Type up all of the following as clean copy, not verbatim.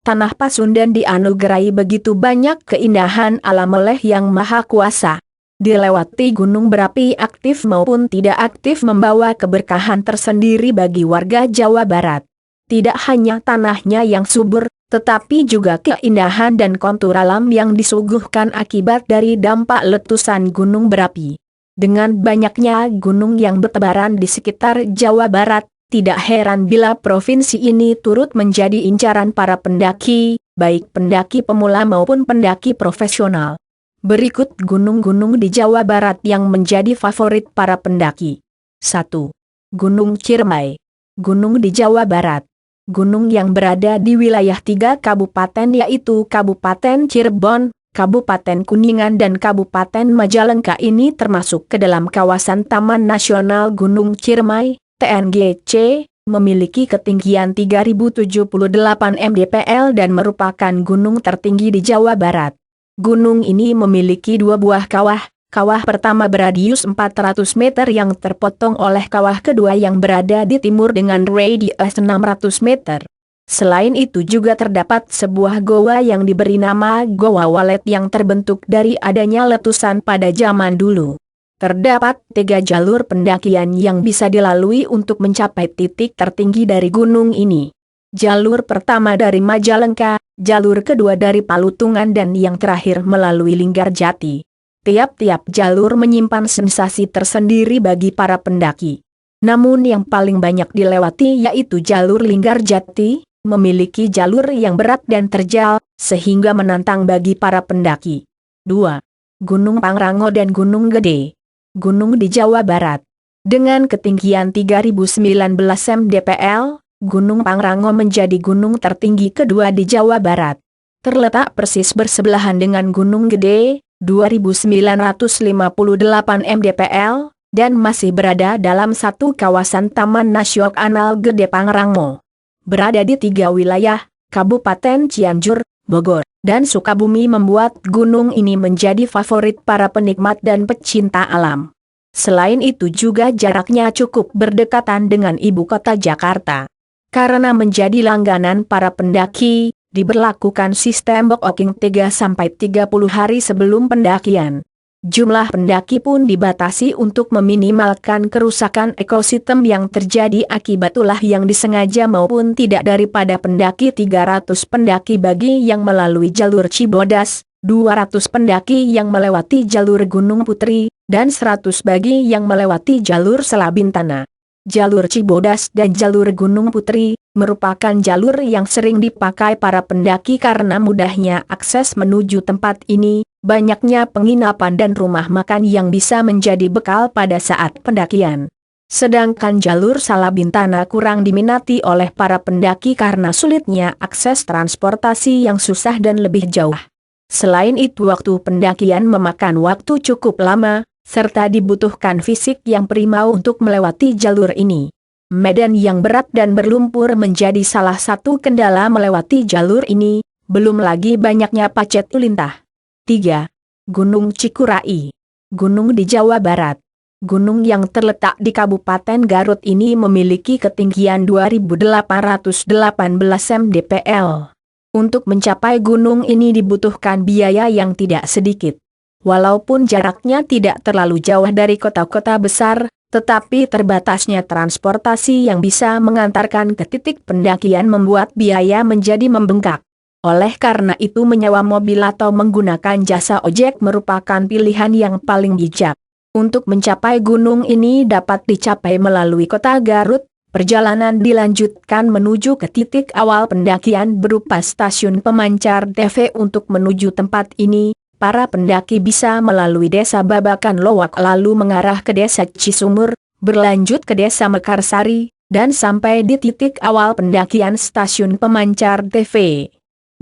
Tanah Pasundan dianugerahi begitu banyak keindahan alam oleh Yang Maha Kuasa. Dilewati gunung berapi aktif maupun tidak aktif membawa keberkahan tersendiri bagi warga Jawa Barat. Tidak hanya tanahnya yang subur, tetapi juga keindahan dan kontur alam yang disuguhkan akibat dari dampak letusan gunung berapi. Dengan banyaknya gunung yang bertebaran di sekitar Jawa Barat, tidak heran bila provinsi ini turut menjadi incaran para pendaki, baik pendaki pemula maupun pendaki profesional. Berikut gunung-gunung di Jawa Barat yang menjadi favorit para pendaki. 1. Gunung Ciremai. Gunung di Jawa Barat. Gunung yang berada di wilayah 3 kabupaten yaitu Kabupaten Cirebon, Kabupaten Kuningan dan Kabupaten Majalengka ini termasuk ke dalam kawasan Taman Nasional Gunung Ciremai, TNGC, memiliki ketinggian 3078 mdpl dan merupakan gunung tertinggi di Jawa Barat. Gunung ini memiliki 2 buah kawah. Kawah pertama beradius 400 meter yang terpotong oleh kawah kedua yang berada di timur dengan radius 600 meter. Selain itu juga terdapat sebuah goa yang diberi nama Goa Walet yang terbentuk dari adanya letusan pada zaman dulu. Terdapat 3 jalur pendakian yang bisa dilalui untuk mencapai titik tertinggi dari gunung ini. Jalur pertama dari Majalengka, jalur kedua dari Palutungan dan yang terakhir melalui Linggarjati. Tiap-tiap jalur menyimpan sensasi tersendiri bagi para pendaki. Namun yang paling banyak dilewati yaitu jalur Linggarjati, memiliki jalur yang berat dan terjal, sehingga menantang bagi para pendaki. 2. Gunung Pangrango dan Gunung Gede. Gunung di Jawa Barat. Dengan ketinggian 3019 mdpl, Gunung Pangrango menjadi gunung tertinggi kedua di Jawa Barat. Terletak persis bersebelahan dengan Gunung Gede, 2958 mdpl, dan masih berada dalam satu kawasan Taman Nasional Gede Pangrango. Berada di 3 wilayah, Kabupaten Cianjur, Bogor, dan Sukabumi membuat gunung ini menjadi favorit para penikmat dan pecinta alam. Selain itu juga jaraknya cukup berdekatan dengan ibu kota Jakarta. Karena menjadi langganan para pendaki, diberlakukan sistem booking 3-30 hari sebelum pendakian. Jumlah pendaki pun dibatasi untuk meminimalkan kerusakan ekosistem yang terjadi akibat ulah yang disengaja maupun tidak daripada pendaki 300 pendaki bagi yang melalui jalur Cibodas, 200 pendaki yang melewati jalur Gunung Putri, dan 100 bagi yang melewati jalur Selabintana. Jalur Cibodas dan jalur Gunung Putri merupakan jalur yang sering dipakai para pendaki karena mudahnya akses menuju tempat ini, banyaknya penginapan dan rumah makan yang bisa menjadi bekal pada saat pendakian. Sedangkan jalur Salabintana kurang diminati oleh para pendaki karena sulitnya akses transportasi yang susah dan lebih jauh. Selain itu waktu pendakian memakan waktu cukup lama, serta dibutuhkan fisik yang prima untuk melewati jalur ini. Medan yang berat dan berlumpur menjadi salah satu kendala melewati jalur ini, belum lagi banyaknya pacet lintah. 3. Gunung Cikuray. Gunung di Jawa Barat. Gunung yang terletak di Kabupaten Garut ini memiliki ketinggian 2818 mdpl. Untuk mencapai gunung ini dibutuhkan biaya yang tidak sedikit. Walaupun jaraknya tidak terlalu jauh dari kota-kota besar, tetapi terbatasnya transportasi yang bisa mengantarkan ke titik pendakian membuat biaya menjadi membengkak. Oleh karena itu menyewa mobil atau menggunakan jasa ojek merupakan pilihan yang paling bijak. Untuk mencapai gunung ini dapat dicapai melalui kota Garut, perjalanan dilanjutkan menuju ke titik awal pendakian berupa stasiun pemancar TV untuk menuju tempat ini. Para pendaki bisa melalui desa Babakan Lowak lalu mengarah ke desa Cisumur, berlanjut ke desa Mekarsari, dan sampai di titik awal pendakian stasiun pemancar TV.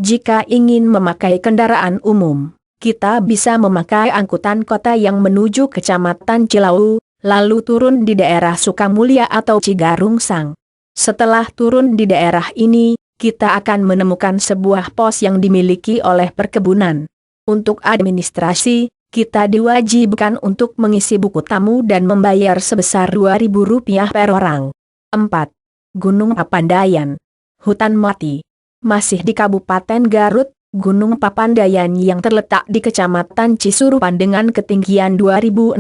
Jika ingin memakai kendaraan umum, kita bisa memakai angkutan kota yang menuju Kecamatan Cilawu, lalu turun di daerah Sukamulya atau Cigarungsang. Setelah turun di daerah ini, kita akan menemukan sebuah pos yang dimiliki oleh perkebunan. Untuk administrasi, kita diwajibkan untuk mengisi buku tamu dan membayar sebesar Rp2.000 per orang. 4. Gunung Papandayan. Hutan mati. Masih di Kabupaten Garut, Gunung Papandayan yang terletak di Kecamatan Cisurupan dengan ketinggian 2.665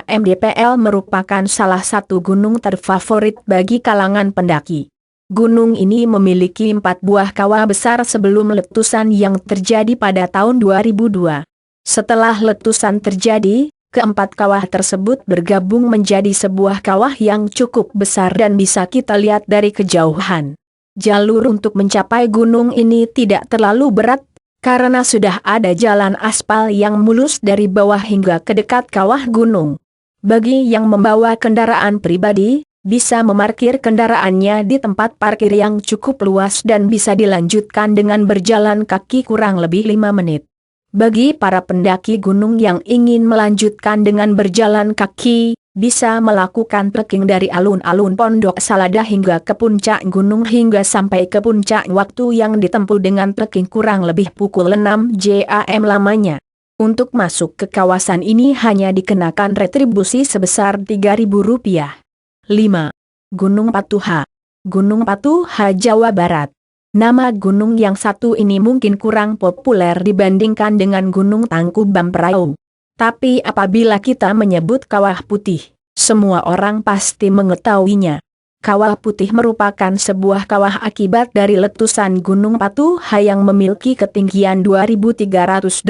mdpl merupakan salah satu gunung terfavorit bagi kalangan pendaki. Gunung ini memiliki 4 buah kawah besar sebelum letusan yang terjadi pada tahun 2002. Setelah letusan terjadi, keempat kawah tersebut bergabung menjadi sebuah kawah yang cukup besar dan bisa kita lihat dari kejauhan. Jalur untuk mencapai gunung ini tidak terlalu berat, karena sudah ada jalan aspal yang mulus dari bawah hingga ke dekat kawah gunung. Bagi yang membawa kendaraan pribadi, bisa memarkir kendaraannya di tempat parkir yang cukup luas dan bisa dilanjutkan dengan berjalan kaki kurang lebih 5 menit. Bagi para pendaki gunung yang ingin melanjutkan dengan berjalan kaki, bisa melakukan trekking dari alun-alun Pondok Salada hingga ke puncak gunung hingga sampai ke puncak, waktu yang ditempuh dengan trekking kurang lebih pukul 6 jam lamanya. Untuk masuk ke kawasan ini hanya dikenakan retribusi sebesar Rp3.000. 5. Gunung Patuha. Gunung Patuha, Jawa Barat. Nama gunung yang satu ini mungkin kurang populer dibandingkan dengan Gunung Tangkuban Perahu. Tapi apabila kita menyebut Kawah Putih, semua orang pasti mengetahuinya. Kawah Putih merupakan sebuah kawah akibat dari letusan Gunung Patuha yang memiliki ketinggian 2.386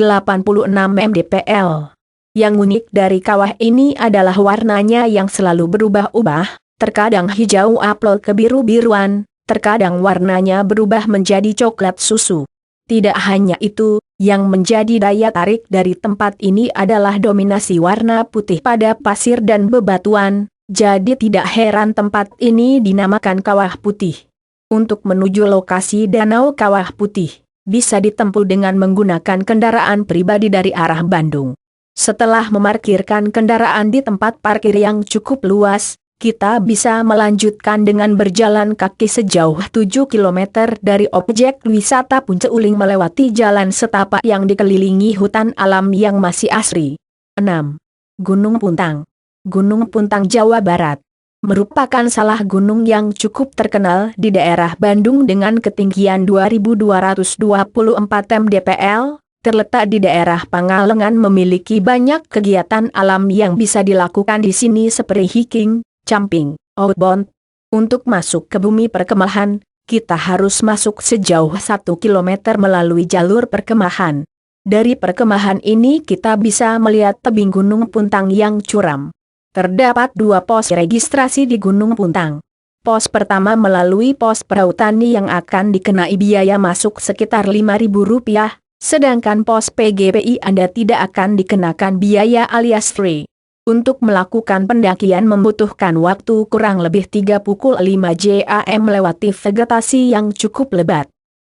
mdpl. Yang unik dari kawah ini adalah warnanya yang selalu berubah-ubah, terkadang hijau apel kebiru-biruan, terkadang warnanya berubah menjadi coklat susu. Tidak hanya itu, yang menjadi daya tarik dari tempat ini adalah dominasi warna putih pada pasir dan bebatuan, jadi tidak heran tempat ini dinamakan Kawah Putih. Untuk menuju lokasi Danau Kawah Putih, bisa ditempuh dengan menggunakan kendaraan pribadi dari arah Bandung. Setelah memarkirkan kendaraan di tempat parkir yang cukup luas, kita bisa melanjutkan dengan berjalan kaki sejauh 7 km dari objek wisata Puncak Uling melewati jalan setapak yang dikelilingi hutan alam yang masih asri. 6. Gunung Puntang. Gunung Puntang, Jawa Barat. Merupakan salah gunung yang cukup terkenal di daerah Bandung dengan ketinggian 2.224 mdpl, terletak di daerah Pangalengan, memiliki banyak kegiatan alam yang bisa dilakukan di sini seperti hiking, camping, outbound. Untuk masuk ke bumi perkemahan, kita harus masuk sejauh 1 km melalui jalur perkemahan. Dari perkemahan ini kita bisa melihat tebing Gunung Puntang yang curam. Terdapat 2 pos registrasi di Gunung Puntang. Pos pertama melalui pos Perautani yang akan dikenai biaya masuk sekitar Rp5.000, sedangkan pos PGPI Anda tidak akan dikenakan biaya alias free. Untuk melakukan pendakian membutuhkan waktu kurang lebih 3 pukul 5 jam melewati vegetasi yang cukup lebat.